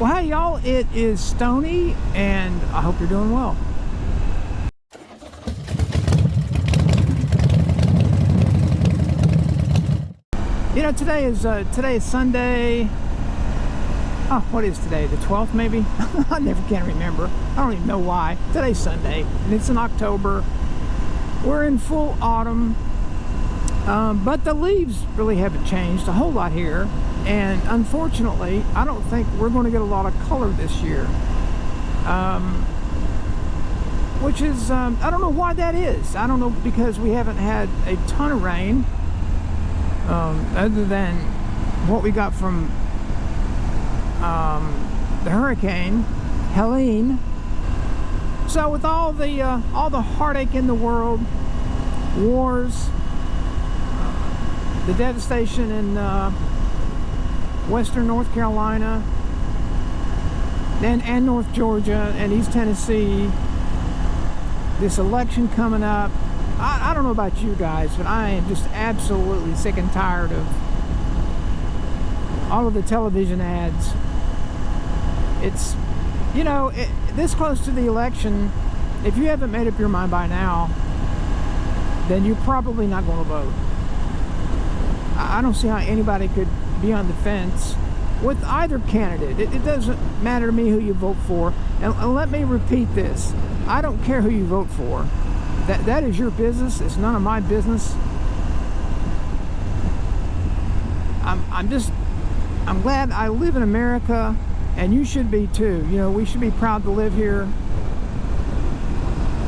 Well, hey y'all, it is Stony, and I hope you're doing well. You know, today is Sunday. Oh, what is today? The 12th, maybe? I never can remember. I don't even know why. Today's Sunday, and it's in October. We're in full autumn, but the leaves really haven't changed a whole lot here. And unfortunately, I don't think we're going to get a lot of color this year. Which is, I don't know why that is. I don't know, because we haven't had a ton of rain. Other than what we got from the hurricane Helene. So with all the heartache in the world, wars, the devastation in western North Carolina and North Georgia and East Tennessee, this election coming up, I don't know about you guys, but I am just absolutely sick and tired of all of the television ads. It's, you know, this close to the election, if you haven't made up your mind by now, then you're probably not going to vote. I don't see how anybody could be on the fence with either candidate. It doesn't matter to me who you vote for. And let me repeat this. I don't care who you vote for. That is your business. It's none of my business. I'm glad I live in America, and you should be too. You know, we should be proud to live here,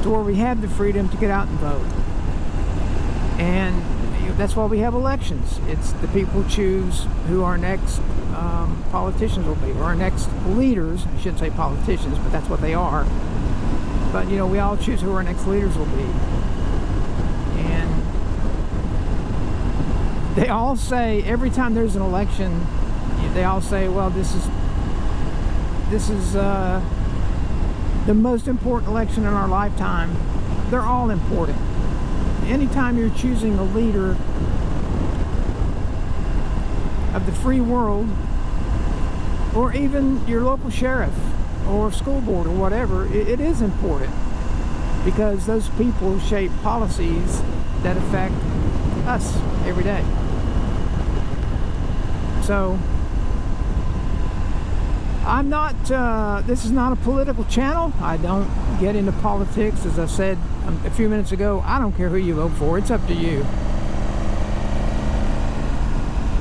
to where we have the freedom to get out and vote. And that's why we have elections. It's the people choose who our next politicians will be, or our next leaders. I shouldn't say politicians, but that's what they are. But, you know, we all choose who our next leaders will be. And they all say, every time there's an election, they all say, well, this is the most important election in our lifetime. They're all important. Anytime you're choosing a leader of the free world, or even your local sheriff or school board or whatever, it is important, because those people shape policies that affect us every day. So I'm not, this is not a political channel. I don't get into politics. As I said a few minutes ago, I don't care who you vote for. It's up to you.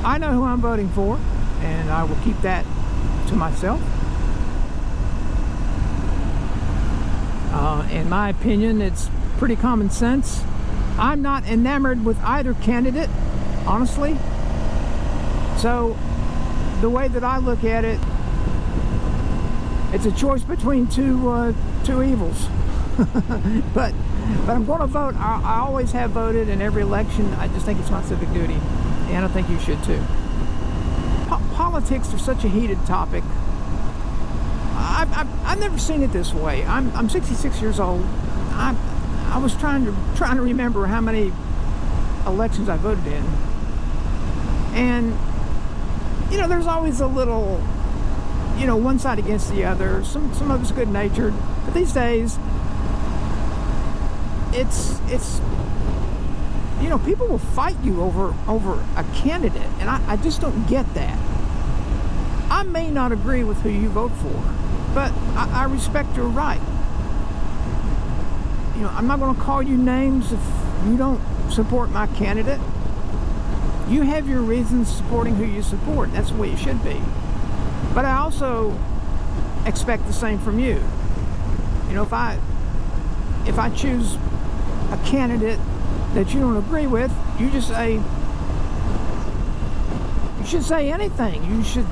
I know who I'm voting for, and I will keep that to myself. In my opinion, it's pretty common sense. I'm not enamored with either candidate, honestly. So the way that I look at it, it's a choice between two evils. but I'm going to vote. I always have voted in every election. I just think it's my civic duty, and I think you should too. Politics are such a heated topic. I've never seen it this way. I'm 66 years old. I was trying to remember how many elections I voted in, and you know, there's always a little, you know, one side against the other. Some of it's good-natured, but these days, it's you know, people will fight you over a candidate, and I just don't get that. I may not agree with who you vote for, but I respect your right. You know, I'm not going to call you names if you don't support my candidate. You have your reasons supporting who you support. That's the way it should be. But I also expect the same from you. You know, if I choose a candidate that you don't agree with, you just say, you should say anything. You should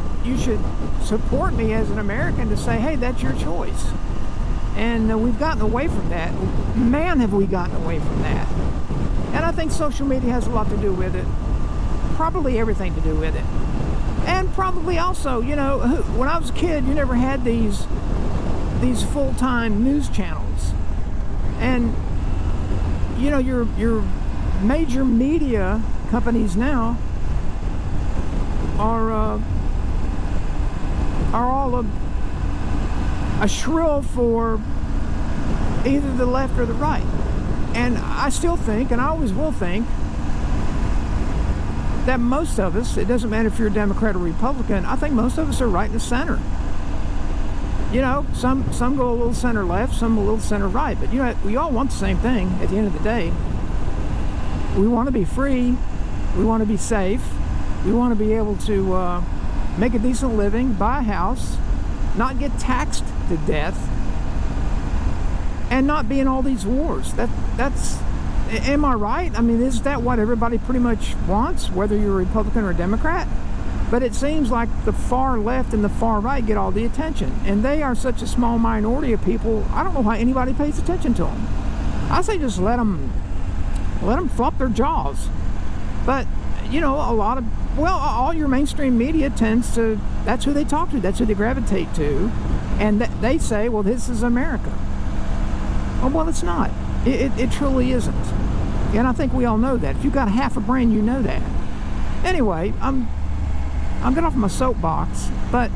support me as an American to say, hey, that's your choice. And we've gotten away from that. Man, have we gotten away from that. And I think social media has a lot to do with it. Probably everything to do with it. And probably also, you know, when I was a kid, you never had these full-time news channels. And, you know, your major media companies now are all a shrill for either the left or the right. And I still think, and I always will think, that most of us, it doesn't matter if you're a Democrat or Republican, I think most of us are right in the center. You know, some go a little center left, some a little center right, but you know, we all want the same thing at the end of the day. We want to be free, we want to be safe, we want to be able to make a decent living, buy a house, not get taxed to death, and not be in all these wars. That's, am I right? I mean, is that what everybody pretty much wants, whether you're a Republican or a Democrat? But it seems like the far left and the far right get all the attention, and they are such a small minority of people. I don't know why anybody pays attention to them. I say just let them flop their jaws. But you know, a lot of, well, all your mainstream media tends to, that's who they talk to, that's who they gravitate to, and they say, well, this is America. Oh, well, it's not. It truly isn't. And I think we all know that. If you've got half a brain, you know that. Anyway, I'm getting off my soapbox, but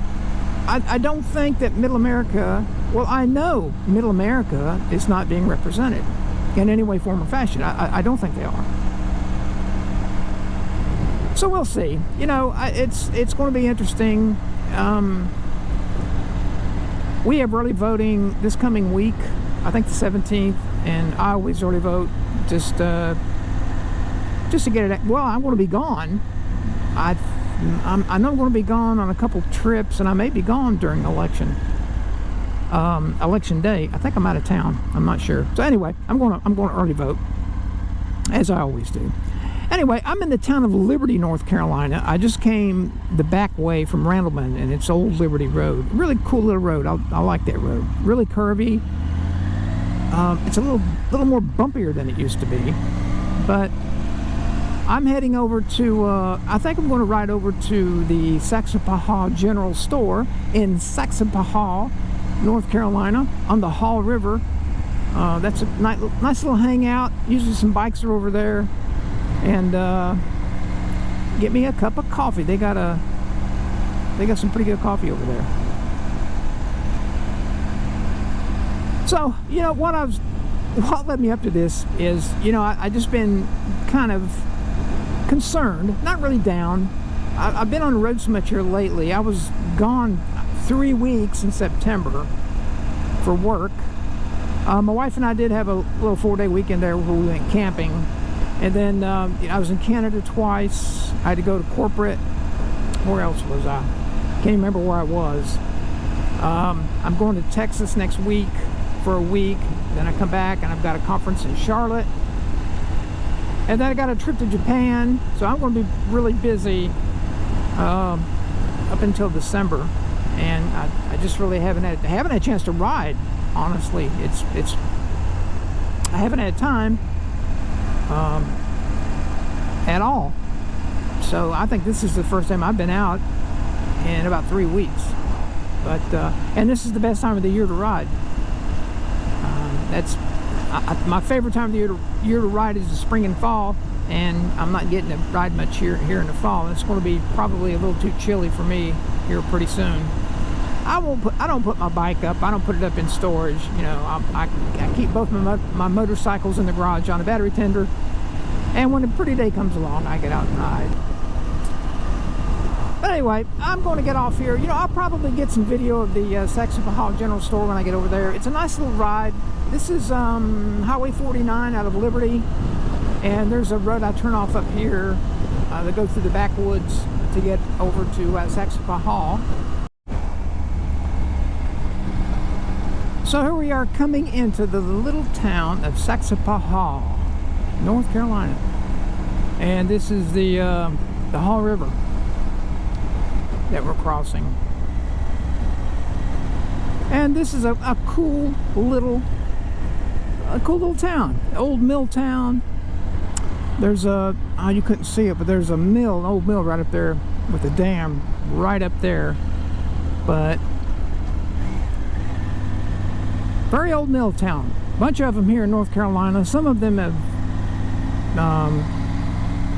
I don't think that Middle America, well, I know Middle America is not being represented in any way, form, or fashion. I don't think they are. So we'll see. You know, it's going to be interesting. We have early voting this coming week, I think the 17th, and I always early vote just to get it. Well, I'm going to be gone. I know I'm going to be gone on a couple trips, and I may be gone during election day. I think I'm out of town. I'm not sure. So anyway, I'm going to early vote, as I always do. Anyway, I'm in the town of Liberty, North Carolina. I just came the back way from Randleman, and it's Old Liberty Road. Really cool little road. I like that road. Really curvy. It's a little more bumpier than it used to be, but I'm heading over to, I think I'm going to ride over to the Saxapahaw General Store in Saxapahaw, North Carolina, on the Haw River. That's a nice little hangout. Usually some bikes are over there. And get me a cup of coffee. They got some pretty good coffee over there. So, you know, what led me up to this is, you know, I just been kind of concerned, not really down. I've been on the road so much here lately. I was gone 3 weeks in September for work. My wife and I did have a little 4-day weekend there where we went camping. And then I was in Canada twice. I had to go to corporate. Where else was I? Can't remember where I was. I'm going to Texas next week for a week. Then I come back and I've got a conference in Charlotte. And then I got a trip to Japan. So I'm going to be really busy up until December. And I just really haven't had a chance to ride. Honestly, I haven't had time. At all. So I think this is the first time I've been out in about 3 weeks. But and this is the best time of the year to ride. That's my favorite time of the year to ride is the spring and fall, and I'm not getting to ride much here in the fall. It's going to be probably a little too chilly for me here pretty soon. I don't put my bike up. I don't put it up in storage. You know, I keep both my motorcycles in the garage on a battery tender. And when a pretty day comes along, I get out and ride. But anyway, I'm going to get off here. You know, I'll probably get some video of the Saxapahaw General Store when I get over there. It's a nice little ride. This is Highway 49 out of Liberty. And there's a road I turn off up here that goes through the backwoods to get over to Saxapahaw. So here we are coming into the little town of Saxapahaw, North Carolina, and this is the Haw River that we're crossing. And this is a cool little town, old mill town. There's a, oh, you couldn't see it, but there's a mill, an old mill right up there with a dam right up there. But very old mill town. Bunch of them here in North Carolina. Some of them have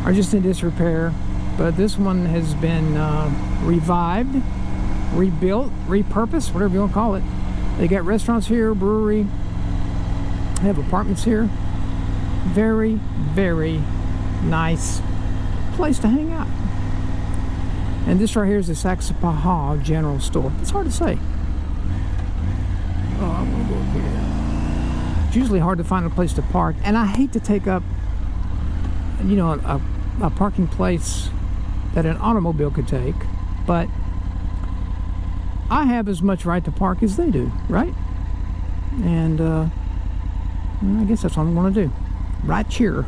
are just in disrepair, but this one has been revived, rebuilt, repurposed, whatever you want to call it. They got restaurants here, brewery. They have apartments here. Very, very nice place to hang out. And this right here is the Saxapahaw General Store. It's hard to say. Oh, I'm gonna go up here. It's usually hard to find a place to park, and I hate to take up, you know, a parking place that an automobile could take, but I have as much right to park as they do, right? And I guess that's what I'm going to do. Right here.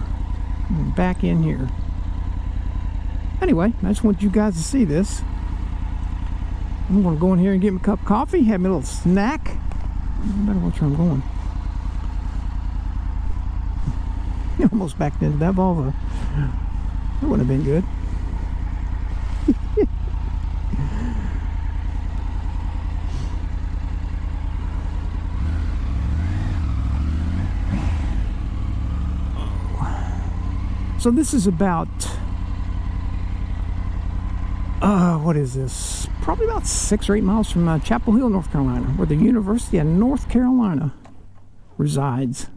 Back in here. Anyway, I just want you guys to see this. I'm going to go in here and get me a cup of coffee, have me a little snack. I better watch where I'm going. Almost backed into that Volvo. That wouldn't have been good. So this is about, what is this? Probably about 6 or 8 miles from Chapel Hill, North Carolina, where the University of North Carolina resides.